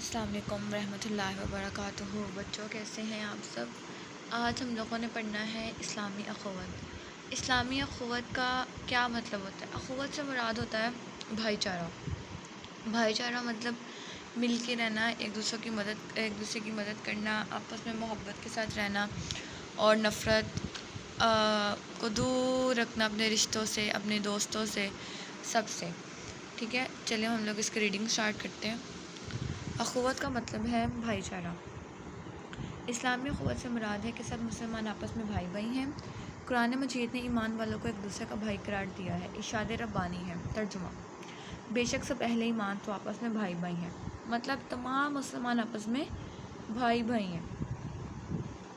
السلام علیکم ورحمۃ اللہ وبرکاتہ۔ بچوں کیسے ہیں آپ سب؟ آج ہم لوگوں نے پڑھنا ہے اسلامی اخوت۔ اسلامی اخوت کا کیا مطلب ہوتا ہے؟ اخوت سے مراد ہوتا ہے بھائی چارہ۔ بھائی چارہ مطلب مل کے رہنا، ایک دوسرے کی مدد کرنا، آپس میں محبت کے ساتھ رہنا اور نفرت کو دور رکھنا اپنے رشتوں سے، اپنے دوستوں سے، سب سے۔ ٹھیک ہے، چلیں ہم لوگ اس کی ریڈنگ سٹارٹ کرتے ہیں۔ اخوت کا مطلب ہے بھائی چارہ۔ اسلامی اخوت سے مراد ہے کہ سب مسلمان آپس میں بھائی بھائی ہیں۔ قرآن مجید نے ایمان والوں کو ایک دوسرے کا بھائی قرار دیا ہے۔ ارشاد ربانی ہے۔ ترجمہ: بے شک سب اہل ایمان تو آپس میں بھائی بھائی ہیں، مطلب تمام مسلمان آپس میں بھائی بھائی ہیں،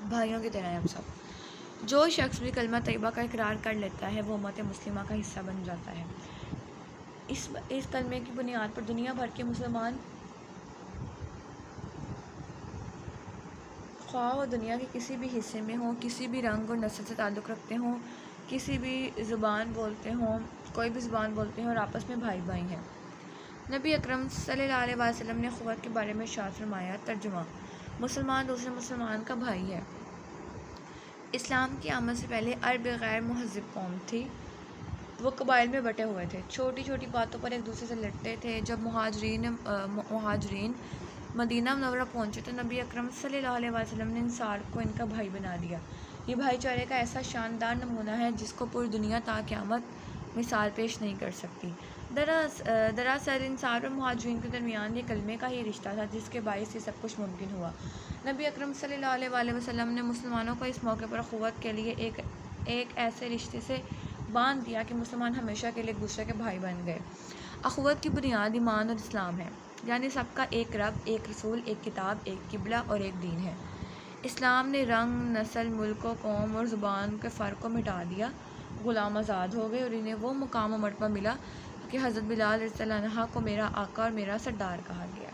بھائیوں کی طرح ہیں ہم سب۔ جو شخص بھی کلمہ طیبہ کا اقرار کر لیتا ہے وہ امت مسلمہ کا حصہ بن جاتا ہے۔ اس کلمے کی بنیاد پر دنیا بھر کے مسلمان، خواہ وہ دنیا کے کسی بھی حصے میں ہوں، کسی بھی رنگ اور نسل سے تعلق رکھتے ہوں، کسی بھی زبان بولتے ہوں، کوئی بھی زبان بولتے ہیں، اور آپس میں بھائی بھائی ہیں۔ نبی اکرم صلی اللہ علیہ وسلم نے اخوت کے بارے میں ارشاد فرمایا۔ ترجمہ: مسلمان دوسرے مسلمان کا بھائی ہے۔ اسلام کی آمد سے پہلے عرب غیر مہذب قوم تھی۔ وہ قبائل میں بٹے ہوئے تھے، چھوٹی چھوٹی باتوں پر ایک دوسرے سے لڑتے تھے۔ جب مہاجرین مدینہ منورہ پہنچے تو نبی اکرم صلی اللہ علیہ وسلم نے انصار کو ان کا بھائی بنا دیا۔ یہ بھائی چارے کا ایسا شاندار نمونہ ہے جس کو پوری دنیا تا قیامت مثال پیش نہیں کر سکتی۔ دراصل انصار اور مہاجرین کے درمیان یہ کلمے کا ہی رشتہ تھا جس کے باعث یہ سب کچھ ممکن ہوا۔ نبی اکرم صلی اللہ علیہ وآلہ وسلم نے مسلمانوں کو اس موقع پر اخوت کے لیے ایک ایسے رشتے سے باندھ دیا کہ مسلمان ہمیشہ کے لیے ایک دوسرے کے بھائی بن گئے۔ اخوت کی بنیاد ایمان اور اسلام ہے، یعنی سب کا ایک رب، ایک رسول، ایک کتاب، ایک قبلہ اور ایک دین ہے۔ اسلام نے رنگ، نسل، ملک و قوم اور زبان کے فرق کو مٹا دیا۔ غلام آزاد ہو گئے اور انہیں وہ مقام و مرتبہ ملا کہ حضرت بلال رضی اللہ عنہ کو میرا آقا اور میرا سردار کہا گیا۔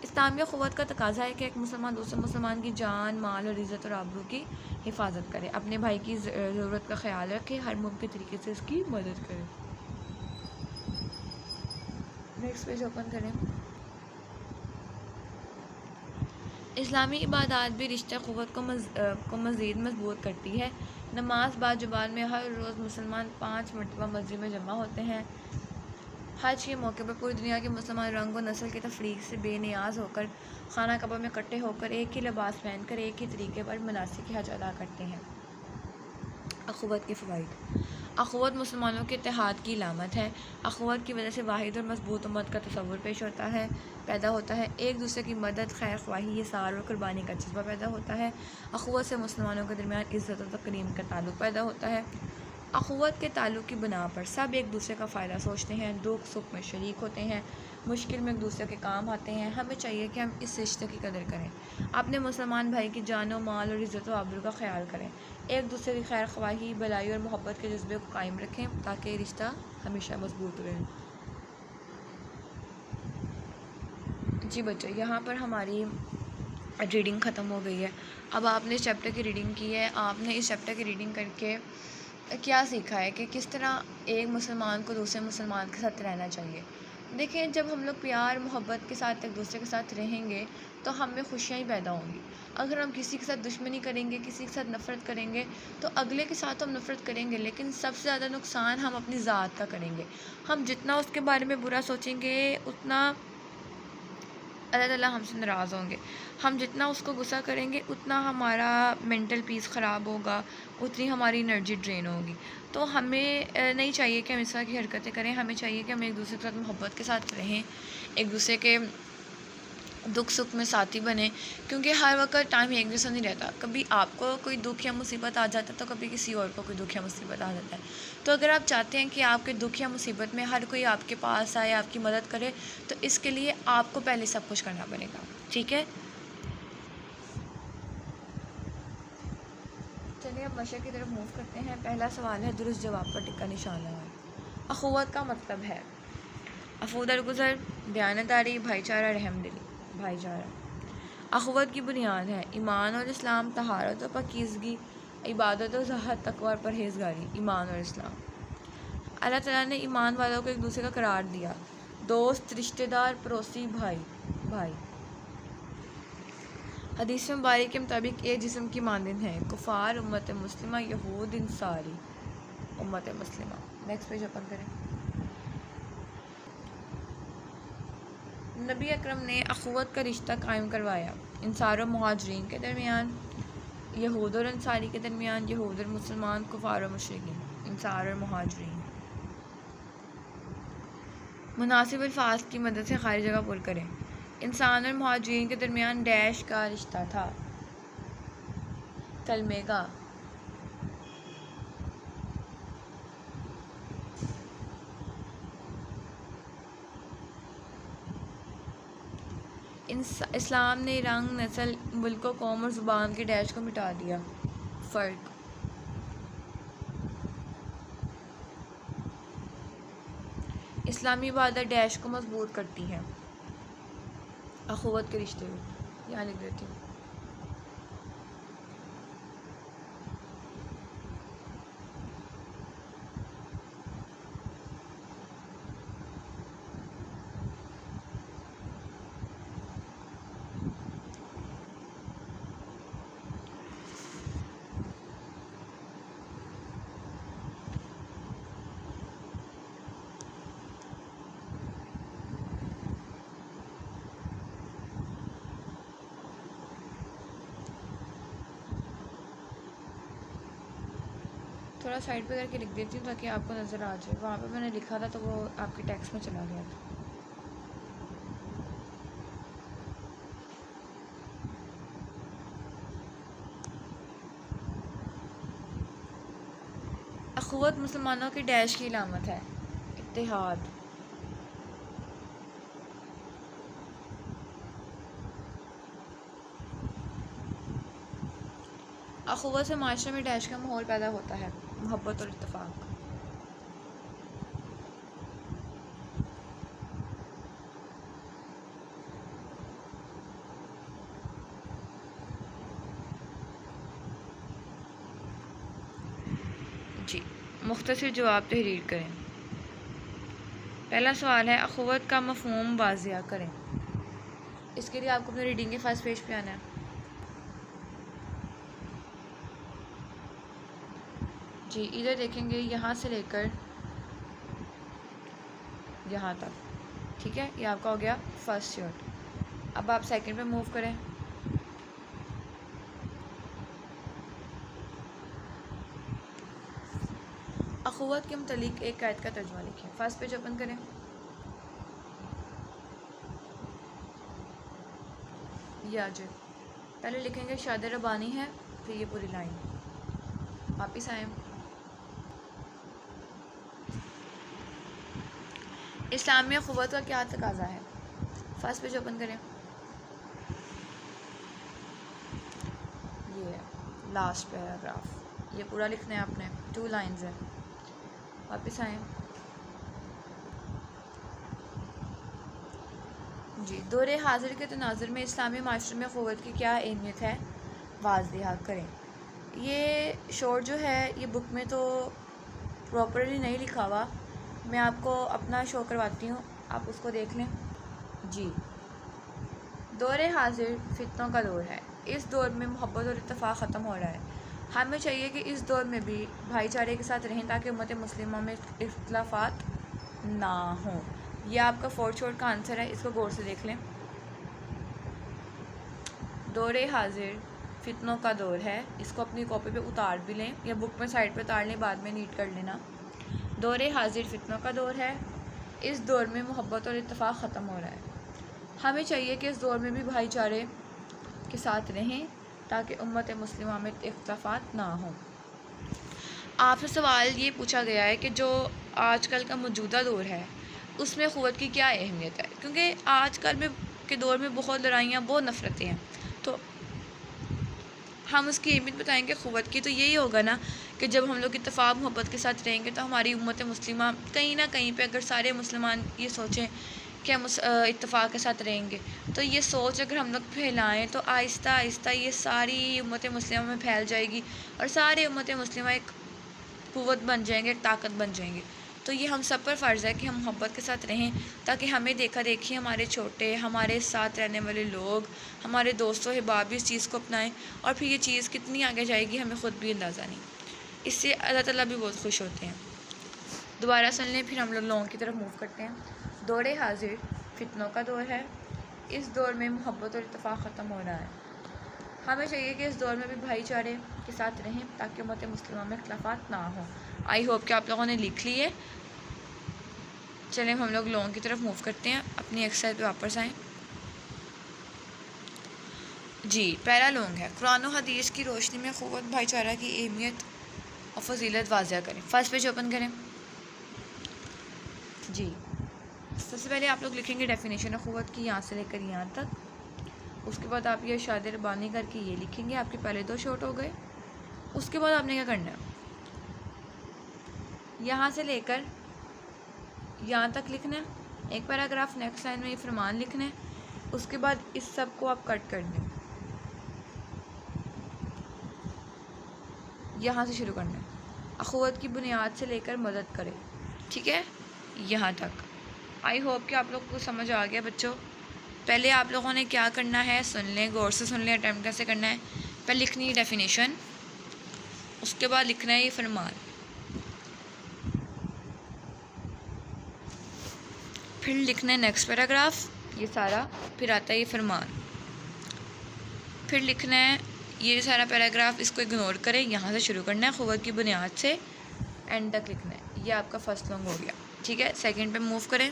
اسلامی اخوت کا تقاضا ہے کہ ایک مسلمان دوسرے مسلمان کی جان، مال اور عزت اور آبرو کی حفاظت کرے، اپنے بھائی کی ضرورت کا خیال رکھے، ہر ممکن طریقے سے اس کی مدد کرے۔ نیکسٹ پیج اوپن کریں۔ اسلامی عبادات بھی رشتہ اخوت کو مزید مضبوط کرتی ہے۔ نماز باجبال میں ہر روز مسلمان 5 مرتبہ مسجد میں جمع ہوتے ہیں۔ حج کے موقع پر پوری دنیا کے مسلمان رنگ و نسل کی تفریق سے بے نیاز ہو کر خانہ کعبہ میں اکٹھے ہو کر ایک ہی لباس پہن کر ایک ہی طریقے پر مناسک حج ادا کرتے ہیں۔ اخوت کے فوائد۔ اخوت مسلمانوں کے اتحاد کی علامت ہے۔ اخوت کی وجہ سے واحد اور مضبوط امت کا تصور پیدا ہوتا ہے۔ ایک دوسرے کی مدد، خیر خواہی، اثار اور قربانی کا جذبہ پیدا ہوتا ہے۔ اخوت سے مسلمانوں کے درمیان عزت و تکریم کا تعلق پیدا ہوتا ہے۔ اخوت کے تعلق کی بنا پر سب ایک دوسرے کا فائدہ سوچتے ہیں، دکھ سکھ میں شریک ہوتے ہیں، مشکل میں ایک دوسرے کے کام آتے ہیں۔ ہمیں چاہیے کہ ہم اس رشتے کی قدر کریں، اپنے مسلمان بھائی کی جان و مال اور عزت و آبرو کا خیال کریں، ایک دوسرے کی خیر خواہی، بھلائی اور محبت کے جذبے کو قائم رکھیں تاکہ یہ رشتہ ہمیشہ مضبوط رہے۔ جی بچوں، یہاں پر ہماری ریڈنگ ختم ہو گئی ہے۔ اب آپ نے اس چیپٹر کی ریڈنگ کی ہے۔ آپ نے اس چیپٹر کی ریڈنگ کر کے کیا سیکھا ہے کہ کس طرح ایک مسلمان کو دوسرے مسلمان کے ساتھ رہنا چاہیے۔ دیکھیں، جب ہم لوگ پیار محبت کے ساتھ ایک دوسرے کے ساتھ رہیں گے تو ہم میں خوشیاں ہی پیدا ہوں گی۔ اگر ہم کسی کے ساتھ دشمنی کریں گے، کسی کے ساتھ نفرت کریں گے تو اگلے کے ساتھ ہم نفرت کریں گے، لیکن سب سے زیادہ نقصان ہم اپنی ذات کا کریں گے۔ ہم جتنا اس کے بارے میں برا سوچیں گے اتنا اللہ تعالیٰ ہم سے ناراض ہوں گے۔ ہم جتنا اس کو غصہ کریں گے اتنا ہمارا مینٹل پیس خراب ہوگا، اتنی ہماری انرجی ڈرین ہوگی۔ تو ہمیں نہیں چاہیے کہ ہم اس طرح کی حرکتیں کریں۔ ہمیں چاہیے کہ ہم ایک دوسرے کے ساتھ محبت کے ساتھ رہیں، ایک دوسرے کے دکھ سکھ میں ساتھی بنیں، کیونکہ ہر وقت ٹائم ایک جیسا نہیں رہتا۔ کبھی آپ کو کوئی دکھ یا مصیبت آ جاتا ہے تو کبھی کسی اور کو کوئی دکھ یا مصیبت آ جاتا ہے۔ تو اگر آپ چاہتے ہیں کہ آپ کے دکھ یا مصیبت میں ہر کوئی آپ کے پاس آئے، آپ کی مدد کرے، تو اس کے لیے آپ کو پہلے سب کچھ کرنا پڑے گا۔ ٹھیک ہے، چلیے اب مشق کی طرف موو کرتے ہیں۔ پہلا سوال ہے، درست جواب پر ٹک کا نشان لگائیں۔ اخوت کا مطلب ہے عفو درگزر، دیانتداری، بھائی چارہ، رحم دلی۔ بھائی چارہ اخوت کی بنیاد ہے ایمان اور اسلام، طہارت و پاکیزگی، عبادت و زہد، تقوی اور پرہیزگاری۔ ایمان اور اسلام۔ اللہ تعالیٰ نے ایمان والوں کو ایک دوسرے کا قرار دیا، دوست، رشتہ دار، پڑوسی، بھائی۔ حدیث مبارک کے مطابق ایک جسم کی مانند ہیں کفار، امت مسلمہ، یہود، انصاری، امت مسلمہ۔ نیکسٹ پیج اوپن کریں۔ نبی اکرم نے اخوت کا رشتہ قائم کروایا انصار و مہاجرین کے درمیان، یہود اور انصاری کے درمیان، یہود اور مسلمان، کفار و مشرکین، انصار اور مہاجرین۔ مناسب الفاظ کی مدد سے خالی جگہ پر کریں۔ انسان اور مہاجرین کے درمیان ڈیش کا رشتہ تھا، کلمے کا۔ اسلام نے رنگ، نسل، ملک و قوم اور زبان کے ڈیش کو مٹا دیا۔ فرق۔ اسلامی عبادت ڈیش کو مضبوط کرتی ہے، اخوت کے رشتے کو۔ یہاں لکھ دیتی ہوں۔ تھوڑا سائڈ پہ کر کے لکھ دیتی ہوں تاکہ آپ کو نظر آ جائے۔ وہاں پہ میں نے لکھا تھا تو وہ آپ کے ٹیکسٹ میں چلا گیا تھا۔ اخوت مسلمانوں کی ڈیش کی علامت ہے، اتحاد۔ اخوت سے معاشرے میں ڈیش کا ماحول پیدا ہوتا ہے، محبت اور اتفاق۔ جی، مختصر جواب تحریر کریں۔ پہلا سوال ہے اخوت کا مفہوم واضح کریں۔ اس کے لیے آپ کو اپنے ریڈنگ کے فرسٹ پیج پہ آنا ہے۔ جی ادھر دیکھیں گے، یہاں سے لے کر یہاں تک، ٹھیک ہے، یہ آپ کا ہو گیا فرسٹ یونٹ۔ اب آپ سیکنڈ پہ موو کریں۔ اخوت کے متعلق ایک آیت کا ترجمہ لکھیں۔ فرسٹ پیج اوپن کریں۔ یہ آ جائے، پہلے لکھیں گے شاد ربانی ہے، پھر یہ پوری لائن، واپس آئیں۔ اسلامی اخوت کا کیا تقاضا ہے؟ فرسٹ پیج اوپن کریں۔ یہ لاسٹ پیراگراف، یہ پورا لکھنا ہے آپ نے، 2 لائنز ہیں، واپس آئیں۔ جی، دور حاضر کے تناظر میں اسلامی معاشرے میں اخوت کی کیا اہمیت ہے، واضح کریں۔ یہ شورٹ جو ہے یہ بک میں تو پراپرلی نہیں لکھا ہوا، میں آپ کو اپنا شو کرواتی ہوں، آپ اس کو دیکھ لیں۔ جی، دور حاضر فتنوں کا دور ہے، اس دور میں محبت اور اتفاق ختم ہو رہا ہے۔ ہمیں چاہیے کہ اس دور میں بھی بھائی چارے کے ساتھ رہیں تاکہ امت مسلمہ میں اختلافات نہ ہوں۔ یہ آپ کا 4 شورٹ کا آنسر ہے، اس کو غور سے دیکھ لیں۔ دور حاضر فتنوں کا دور ہے، اس کو اپنی کاپی پہ اتار بھی لیں یا بک میں سائڈ پہ اتار لیں، بعد میں نیٹ کر لینا۔ دور حاضر فتنوں کا دور ہے، اس دور میں محبت اور اتفاق ختم ہو رہا ہے۔ ہمیں چاہیے کہ اس دور میں بھی بھائی چارے کے ساتھ رہیں تاکہ امت مسلمہ میں اختلافات نہ ہوں۔ آپ سے سوال یہ پوچھا گیا ہے کہ جو آج کل کا موجودہ دور ہے اس میں اخوت کی کیا اہمیت ہے، کیونکہ آج کل کے دور میں بہت لڑائیاں، بہت نفرتیں ہیں، تو ہم اس کی اہمیت بتائیں گے اخوت کی، تو یہی ہوگا نا کہ جب ہم لوگ اتفاق محبت کے ساتھ رہیں گے تو ہماری امت مسلمہ کہیں نہ کہیں پہ، اگر سارے مسلمان یہ سوچیں کہ ہم اتفاق کے ساتھ رہیں گے، تو یہ سوچ اگر ہم لوگ پھیلائیں تو آہستہ آہستہ یہ ساری امت مسلمہ میں پھیل جائے گی اور سارے امت مسلمہ ایک قوت بن جائیں گے، ایک طاقت بن جائیں گے۔ تو یہ ہم سب پر فرض ہے کہ ہم محبت کے ساتھ رہیں، تاکہ ہمیں دیکھا دیکھی ہمارے چھوٹے، ہمارے ساتھ رہنے والے لوگ، ہمارے دوست و احباب بھی اس چیز کو اپنائیں، اور پھر یہ چیز کتنی آگے جائے گی ہمیں خود بھی اندازہ نہیں۔ اس سے اللہ تعالیٰ بھی بہت خوش ہوتے ہیں۔ دوبارہ سن لیں، پھر ہم لوگوں کی طرف موو کرتے ہیں۔ دور حاضر فتنوں کا دور ہے۔ اس دور میں محبت اور اتفاق ختم ہو رہا ہے۔ ہمیں چاہیے کہ اس دور میں بھی بھائی چارے کے ساتھ رہیں، تاکہ امت مسلمہ میں اختلافات نہ ہوں۔ آئی ہوپ کہ آپ لوگوں نے لکھ لی ہے۔ چلیں ہم لوگوں کی طرف موو کرتے ہیں، اپنی ایکسرسائز پہ واپس آئیں۔ جی، پہلا لونگ ہے، قرآن و حدیث کی روشنی میں اخوت بھائی چارہ کی اہمیت اور فضیلت واضح کریں۔ فرسٹ پیج اوپن کریں۔ جی، سب سے پہلے آپ لوگ لکھیں گے ڈیفینیشن اخوت کی، یہاں سے لے کر یہاں تک۔ اس کے بعد آپ یہ ارشاد ربانی کر کے یہ لکھیں گے، آپ کے پہلے 2 شارٹ ہو گئے۔ اس کے بعد آپ نے کیا کرنا ہے، یہاں سے لے کر یہاں تک لکھنا ہے، ایک پیراگراف، نیکسٹ لائن میں یہ فرمان لکھنا ہے۔ اس کے بعد اس سب کو آپ کٹ کر دیں، یہاں سے شروع کرنا ہے، اخوت کی بنیاد سے لے کر مدد کرے، ٹھیک ہے، یہاں تک۔ آئی ہوپ کہ آپ لوگ کو سمجھ آ گیا بچوں۔ پہلے آپ لوگوں نے کیا کرنا ہے، سن لیں، غور سے سن لیں، اٹیمپٹ کیسے کرنا ہے۔ پہلے لکھنی ہے ڈیفینیشن، اس کے بعد لکھنا ہے یہ فرمان، پھر لکھنا ہے نیکسٹ پیراگراف، یہ سارا، پھر آتا ہے یہ فرمان، پھر لکھنا ہے یہ سارا پیراگراف، اس کو اگنور کریں، یہاں سے شروع کرنا ہے، اخوت کی بنیاد سے اینڈ تک لکھنا ہے۔ یہ آپ کا فرسٹ لانگ ہو گیا، ٹھیک ہے۔ سیکنڈ پہ موو کریں،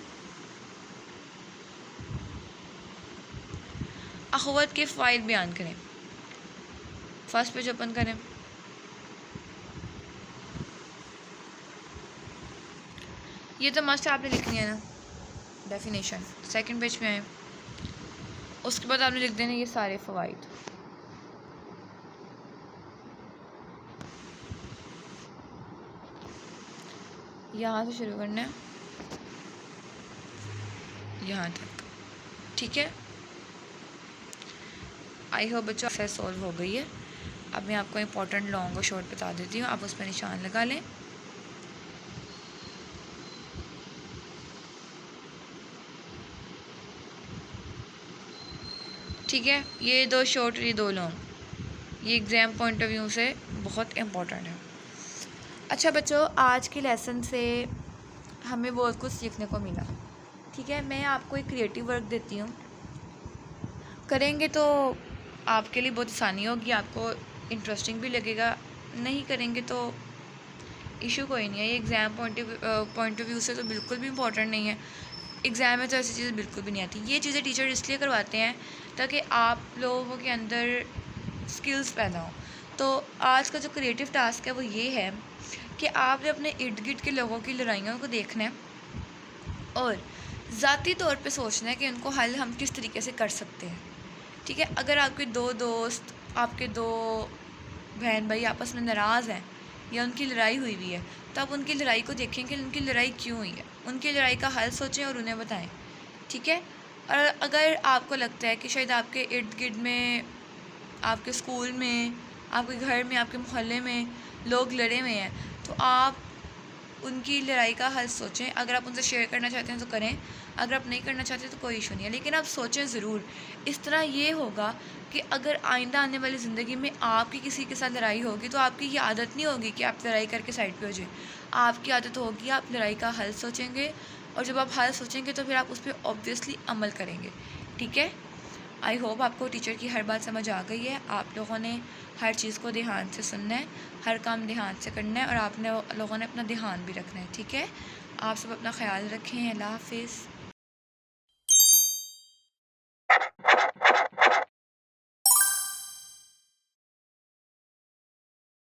اخوت کے فوائد بیان کریں۔ فرسٹ پیج اوپن کریں۔ یہ تو مسٹ آپ نے لکھنی ہے نا ڈیفینیشن۔ سیکنڈ پیج پہ آئیں، اس کے بعد آپ نے لکھ دینا یہ سارے فوائد۔ یہاں سے شروع کرنا ہے، یہاں تک، ٹھیک ہے۔ آئی ہوپ بچوں ایکسرسائز سولو ہو گئی ہے۔ اب میں آپ کو امپورٹنٹ لانگ اور شارٹ بتا دیتی ہوں، آپ اس پہ نشان لگا لیں۔ ٹھیک ہے، یہ 2 شارٹ اور یہ 2 لانگ، یہ ایگزام پوائنٹ آف ویو سے بہت امپورٹنٹ ہے۔ اچھا بچوں، آج کے لیسن سے ہمیں بہت کچھ سیکھنے کو ملا، ٹھیک ہے۔ میں آپ کو ایک کریٹیو ورک دیتی ہوں، کریں گے تو آپ کے لیے بہت آسانی ہوگی، آپ کو انٹرسٹنگ بھی لگے گا، نہیں کریں گے تو ایشو کوئی نہیں ہے۔ یہ ایگزام پوائنٹ آف ویو سے تو بالکل بھی امپورٹنٹ نہیں ہے، ایگزام میں تو ایسی چیزیں بالکل بھی نہیں آتی۔ یہ چیزیں ٹیچر اس لیے کرواتے ہیں تاکہ آپ لوگوں کے اندر سکلز پیدا ہوں۔ تو آج کا جو کریٹیو ٹاسک ہے وہ یہ ہے کہ آپ نے اپنے ارد گرد کے لوگوں کی لڑائیوں کو دیکھنا ہے اور ذاتی طور پہ سوچنا ہے کہ ان کو حل ہم کس طریقے سے کر سکتے ہیں، ٹھیک ہے۔ اگر آپ کے 2 دوست، آپ کے 2 بہن بھائی آپس میں ناراض ہیں یا ان کی لڑائی ہوئی ہے، تو آپ ان کی لڑائی کو دیکھیں کہ ان کی لڑائی کیوں ہوئی ہے، ان کی لڑائی کا حل سوچیں اور انہیں بتائیں، ٹھیک ہے۔ اور اگر آپ کو لگتا ہے کہ شاید آپ کے ارد گرد میں، آپ کے اسکول میں، آپ کے گھر میں، آپ کے محلے میں لوگ لڑے ہوئے ہیں، تو آپ ان کی لڑائی کا حل سوچیں۔ اگر آپ ان سے شیئر کرنا چاہتے ہیں تو کریں، اگر آپ نہیں کرنا چاہتے تو کوئی ایشو نہیں ہے، لیکن آپ سوچیں ضرور۔ اس طرح یہ ہوگا کہ اگر آئندہ آنے والی زندگی میں آپ کی کسی کے ساتھ لڑائی ہوگی تو آپ کی یہ عادت نہیں ہوگی کہ آپ لڑائی کر کے سائڈ پہ ہو جائیں، آپ کی عادت ہوگی آپ لڑائی کا حل سوچیں گے، اور جب آپ حل سوچیں گے تو پھر آپ اس پہ اوبویسلی عمل کریں گے، ٹھیک ہے۔ آئی ہوپ آپ کو ٹیچر کی ہر بات سمجھ آ گئی ہے۔ آپ لوگوں نے ہر چیز کو دھیان سے سننا ہے، ہر کام دھیان سے کرنا ہے، اور آپ نے لوگوں نے اپنا دھیان بھی رکھنا ہے، ٹھیک ہے۔ آپ سب اپنا خیال رکھیں، اللہ حافظ۔